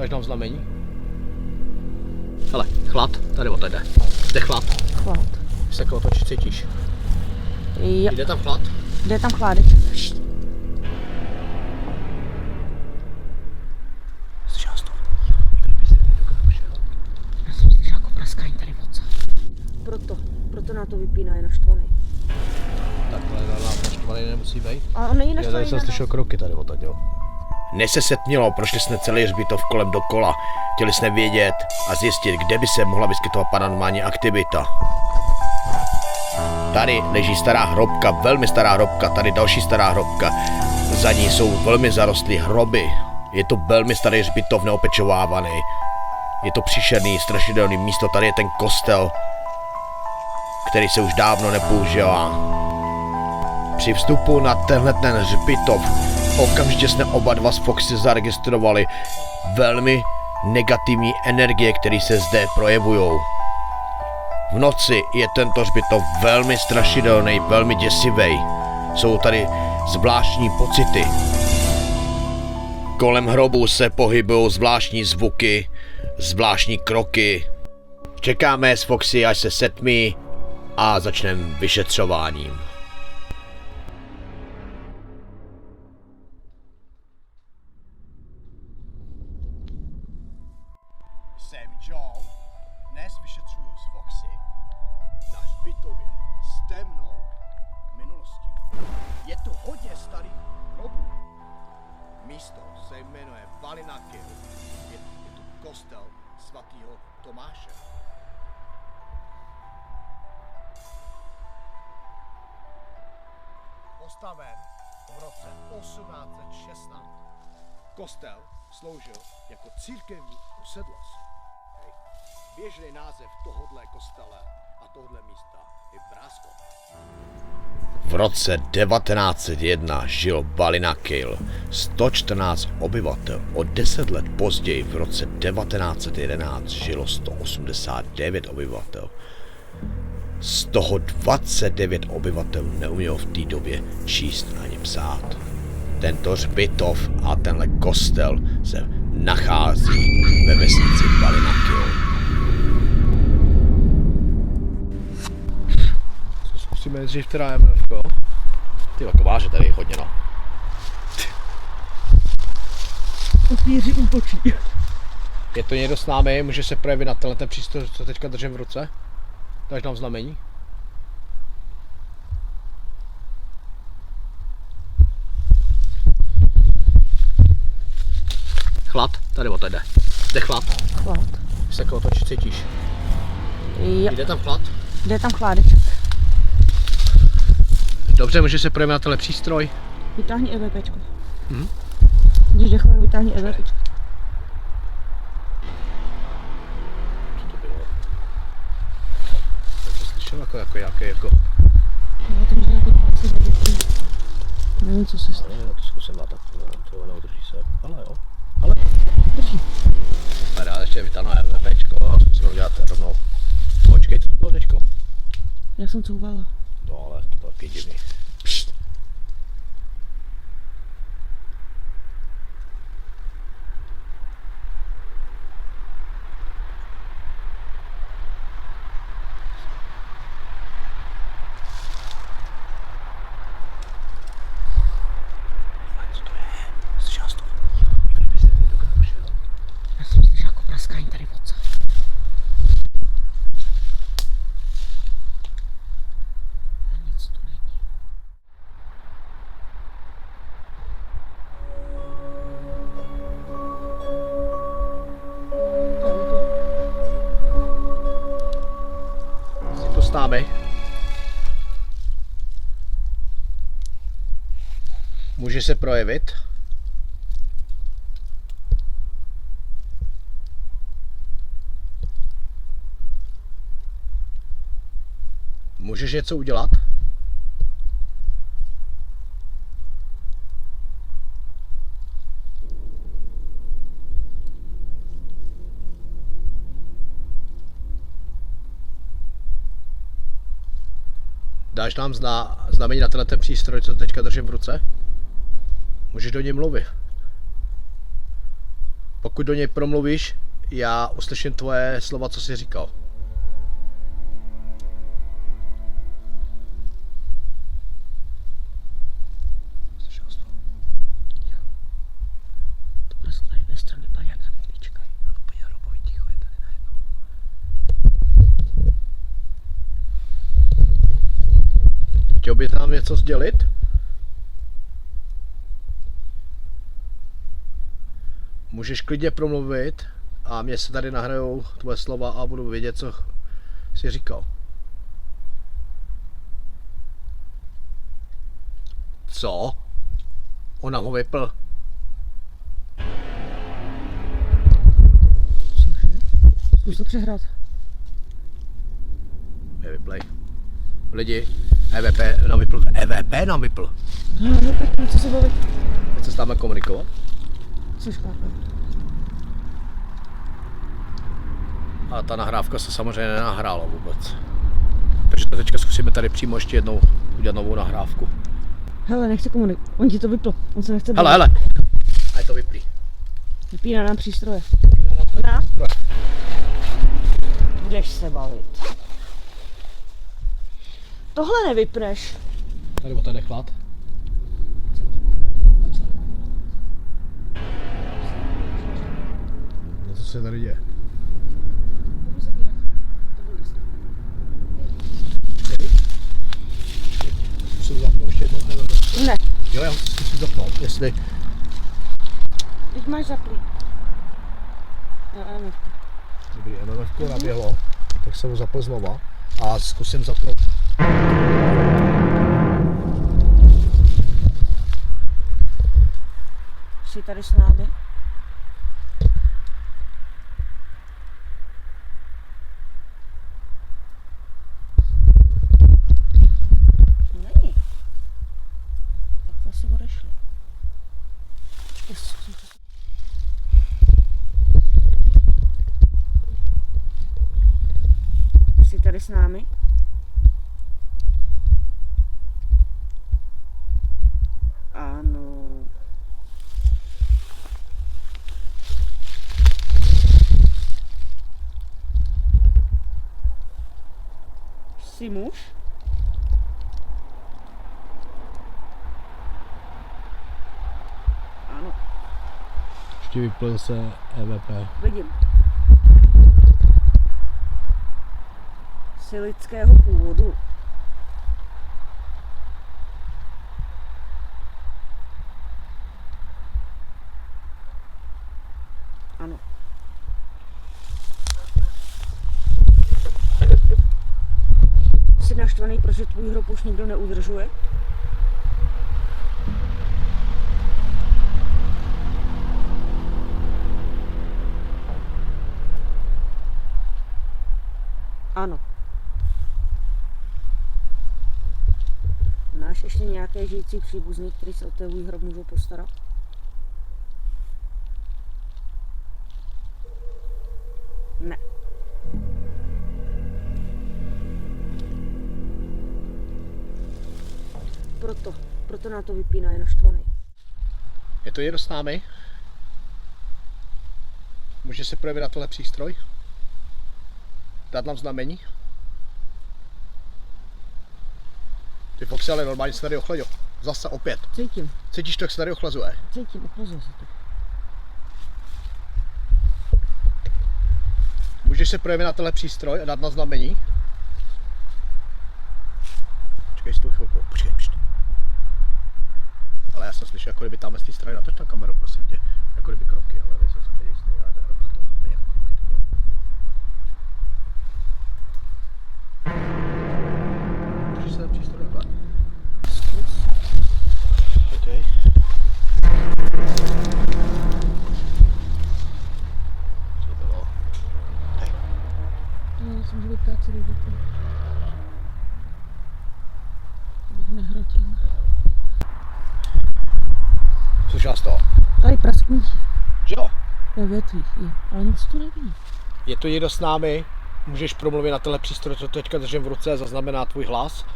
Dáš nám znamení? Hele, chlad, tady o jde. Jde chlad. Chlad. Když se otočí, cítíš. Jo. Jde tam chlad? Jde tam chládek. Slyšela jsi to? Já jsem slyšela jako praskání tady odsad. Proto na to vypíná, je naštvaný. Takhle naštvaný nemusí být. A on není Já naštvaný. tady jsem slyšel kroky tady odtaď, jo. Než se setmělo, prošli jsme celý hřbitov kolem dokola. Chtěli jsme vědět a zjistit, kde by se mohla vyskytovat paranormální aktivita. Tady leží stará hrobka, velmi stará hrobka, tady další stará hrobka. Za ní jsou velmi zarostlé hroby. Je to velmi starý hřbitov, neopečovávaný. Je to příšerný, strašidelný místo, tady je ten kostel, který se už dávno nepoužívá. Při vstupu na tenhle ten hřbitov okamžitě jsme oba dva s Foxy zaregistrovali velmi negativní energie, které se zde projevují. V noci je tento hřbitov velmi strašidelný, velmi děsivý. Jsou tady zvláštní pocity. Kolem hrobu se pohybují zvláštní zvuky, zvláštní kroky. Čekáme s Foxy, až se setmí a začneme vyšetřováním. Jsem Joe, dnes vyšetřuju s Foxy na hřbitově s temnou minulostí. Je to hodně starý hrobů. Místo se jmenuje Valinakil. Je tu kostel svatého Tomáše. Postaven v roce 1816. Kostel sloužil jako církevní usedlost. Běžný název tohodle kostele a tohodle místa je Bráskov. V roce 1901 žil Valinakil 114 obyvatel. O 10 let později v roce 1911 žilo 189 obyvatel. Z toho 29 obyvatel neumělo v té době číst ani psát. Tento hřbitov a tenhle kostel se nachází ve vesnici Valinakil. Zkusíme dřív teda MFko, jo? Ty kováře tady je hodně, no. Upíři útočí. Je to někdo s námi, může se projevit na tenhle přístroj, co teďka držím v ruce? Dáš nám znamení? Chlad, tady o jde. Jde chlad. Chlad. Když se otočí, cítíš. Jo. Jde tam chlad? Jde tam chládek. Dobře, může se projevit na tenhle přístroj. Vytáhni EVPčko. Mhm. Když jde chlad, vytáhni EVPčko. Co to bylo? Tak to slyšel jako nějaký jako... No, to může nějaký palci vědět. Nevím, co se stalo. Já to zkusím dát tak, to neudrží se. Ale jo. Ale Drží. super, já ještě vytáhnu EVPčko a zkusím udělat rovnou. Počkej, co to bylo teďko? Já jsem couvala. No ale to bylo taky divný. Pšt. Co to je? Slyšela jsi to? Kdyby se někdo kam šel. Já jsem slyšela jako praskání tady odsad. A nic tu není. Jsi tu s námi? Může se projevit? Můžeš něco udělat? Dáš nám znamení na tenhle přístroj, co teďka držím v ruce? Můžeš do něj mluvit. Pokud do něj promluvíš, já uslyším tvoje slova, co jsi říkal. Slyšel jsi to? Jo. To praskla i ve straně paňáka, vyčkaj. Ano, pojď, Robovi, ticho, je tady najednou. Chtěl bys nám něco sdělit? Můžeš klidně promluvit a mě se tady nahrajou tvoje slova a budu vědět, co jsi říkal. Co? Ona ho vypl. Cože? Zkus to přehrát. Je vyplej. Lidi, EVP nám vypl. EVP nám vypl. No, tak co se bavit? Teď se s námi komunikovat? Což chápem. A ta nahrávka se samozřejmě nenahrála vůbec. Takže teďka zkusíme tady přímo ještě jednou udělat novou nahrávku. Hele, nechce komunikovat. On ti to vypl. On se nechce Hele, bavit. hele. A je to vyplý. Vypíná nám přístroje. Na? Budeš se bavit. Tohle nevypneš. Tady o ten nechlad. No co se tady děje? Zkusím zapnout ještě jednou EVP. Ne, Jo, já zkusím zapnout, jestli... teď máš zaplý. Jo, ano. Dobrý, MMF naběhlo, tak jsem ho zapl znova a zkusím zapnout. Jsi tady s námi? Není. Tak to asi odešli. Počkej, zkusím to. Jsi tady s námi? Ano. Jsi muž? Ano, Ještě vyplil se EVP. vidím. Jsi lidského původu. Ano. Jsi naštvaný, protože tvůj hrob už nikdo neudržuje? Ano. Máš ještě nějaké žijící příbuzný, který se o tvůj hrob můžou postarat? Ne. Proto na to vypíná, je naštvaný. Je to někdo s námi? Může se projevit na tohle přístroj? Dát nám znamení? Ty Foxy, ale normálně se tady ochladil. Zase opět. Cítím, Cítíš to, jak se tady ochlazuje? ochlazuje se to. Můžeš se projevit na tenhle přístroj a dát na znamení? Počkej si tu chvilku, počkej, pšt. Ale já jsem slyšel, jako kdyby tam z té strany natoč na kameru, prosím tě. Jako kdyby kroky, ale nejsem si úplně jistý, ale jako kroky to bylo. Můžeš se na přístroj takhle? Zkus. OK. Co to bylo? Hej. No, jsem můžu vypát celý dobu. Abych nehrotil. Slyšela jsi to? Tady prasknutí. Že jo? Ve větvích je, ale nic tu nevidím. Je to někdo s námi? Můžeš promluvit na tenhle přístroj, co teďka držím v ruce, zaznamená tvůj hlas.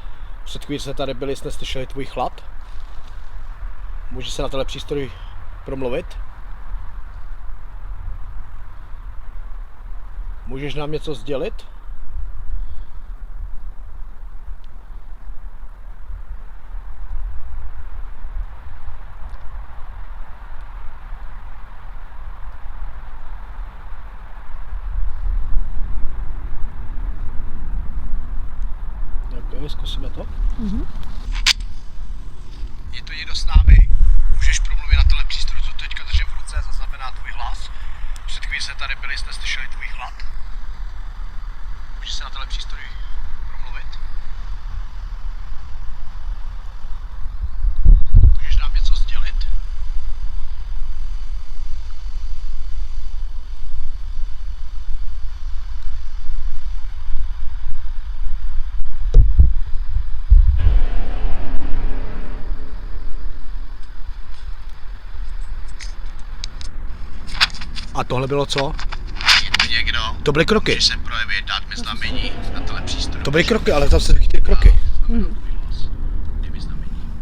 Před chvíli jsme tady byli, jsme slyšeli tvůj chlad. Můžeš se na tenhle přístroj promluvit? Můžeš nám něco sdělit? Tak zkusíme to. Je to někdo s námi? Můžeš promluvit na tenhle přístroj, co teďka držím v ruce, zaznamená tvůj hlas. Před chvílí se tady byli, jste slyšeli tvůj hlad. Můžeš se na tenhle přístroj promluvit? Můžeš nám něco sdělit? A tohle bylo co? Je tu někdo? To byly kroky. Můžeš se projevit, dát mi znamení na tenhle přístroj. To byly kroky, ale zase chytili kroky. Dej mi znamení.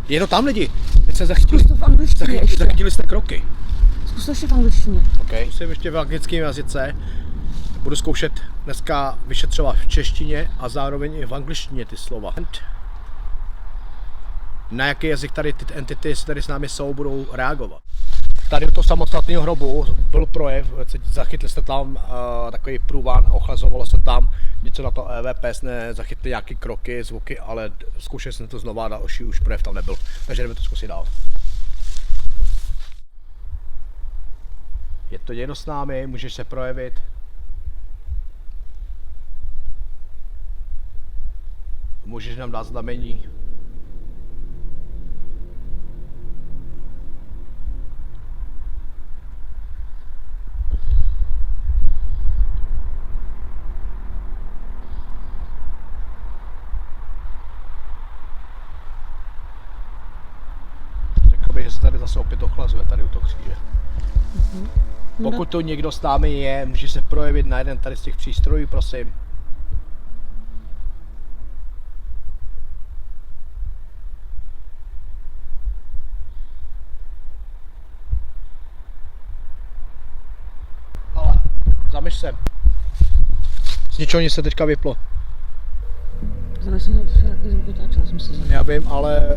Je to tam lidi. Teď se zachytili. Zkus to v angličtině ještě. Zachytili jste kroky. Zkus to ještě v angličtině. OK. Musím ještě v anglickém jazyce. Budu zkoušet dneska vyšetřovat v češtině a zároveň i v angličtině ty slova. Na jaký jazyk tady ty entity, které s námi jsou, budou reagovat. Tady u toho samostatného hrobu byl projev, zachytli jste tam takový průvan, ochlazovalo se tam, něco na to EVP, zachytli nějaké kroky, zvuky, ale zkoušeli jsem to znova, další už projev tam nebyl, takže jdeme to zkusit dál. Je to někdo s námi, můžeš se projevit. Můžeš nám dát znamení. Že se tady zase opět ochlazuje tady u toho kříže. Pokud tu někdo s námi je, může se projevit na jeden tady z těch přístrojů, prosím. Ale, zamyš se. Z ničeho nic se teďka vyplo. Já vím, ale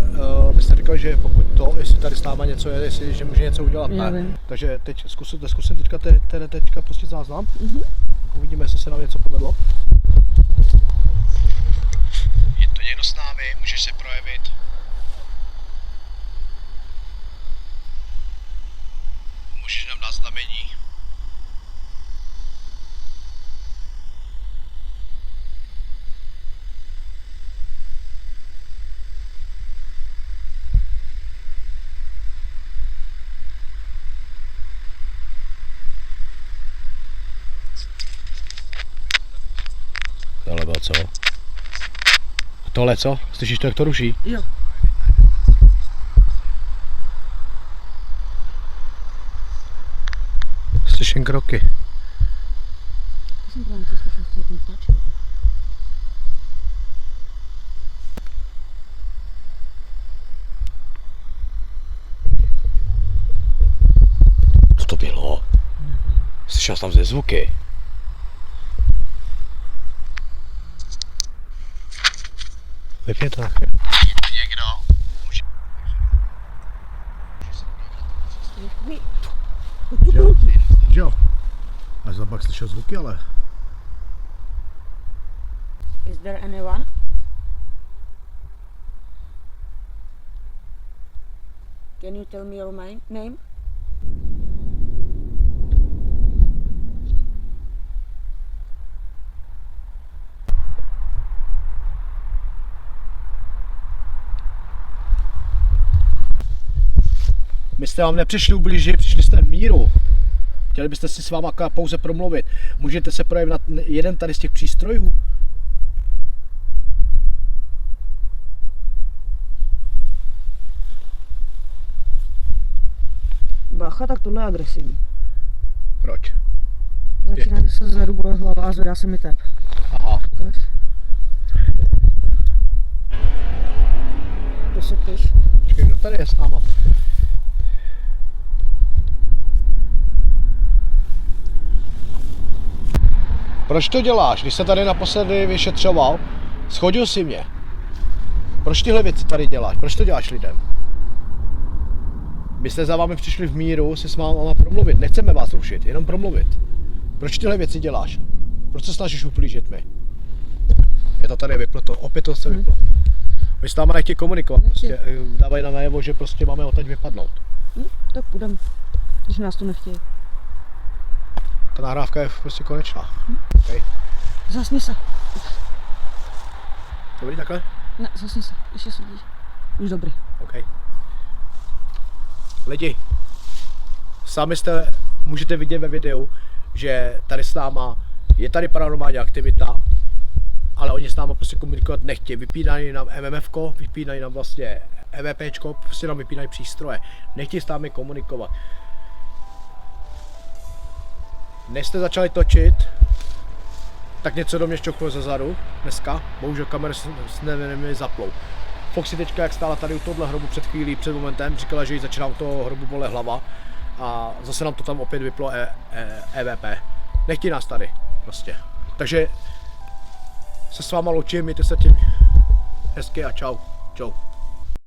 byste říkal, že pokud to, jestli tady s náma něco je, jestli, že může něco udělat, ne? Takže teď zkusím teďka pustit záznam. Uvidíme, jestli se nám něco povedlo. Je to někdo s námi, můžeš se projevit. Můžeš nám dát znamení. Tohle bylo co? A tohle co? Slyšíš to, jak to ruší? Jo. Slyším kroky. Já jsem právě to slyšel, co tím tlačí. Co to bylo? Slyšel jsem tam ze zvuky. Vypně to tak. Někdo? Jo. A jsem pak slyšel zvuky, ale... Is there anyone? Can you tell me your name? My jste vám nepřišli ublížit, přišli jste míru. Chtěli byste si s váma pouze promluvit. Můžete se projevit na jeden tady z těch přístrojů? Bacha, tak tohle je agresivní. Proč? Začíná se zadu bolet hlava a zvedá se mi tep. Aha. Ukaž. To se píš. Počkej, kdo tady je s náma? Proč to děláš? Když se tady naposledy vyšetřoval, schodil si mě. Proč tyhle věci tady děláš? Proč to děláš lidem? My jste za vámi přišli v míru si s váma promluvit. Nechceme vás rušit, jenom promluvit. Proč tyhle věci děláš? Proč se snažíš uplížit mi? Je to tady vyplo, opět to se vyplo. My s náma nechtějí komunikovat, prostě dávají nám najevo, že prostě máme odteď vypadnout. Tak půjdeme, když nás tu nechtějí. Ta nahrávka je prostě konečná. Okay. Zasni se. Dobrý, takhle? Ne, zasni se, ještě sedíš. Už dobrý. Okay. Lidi, sami můžete vidět ve videu, že tady s náma je tady paranormální aktivita, ale oni s náma prostě komunikovat nechtějí. Vypínají nám MMFko, vypínají nám vlastně EVPčko, prostě nám vypínají přístroje. Nechtějí s námi komunikovat. Než jste začali točit, tak něco do mě šťouchlo ze zadu dneska. Bohužel kamery se zaplou. Foxy teďka, jak stála tady u tohle hrobu před chvílí, před momentem, říkala, že jí začíná u toho hrobu bolet hlava. A zase nám to tam opět vyplo EVP. Nechtějí nás tady, prostě. Takže se s váma loučím, mějte se tím hezky a čau. Čau.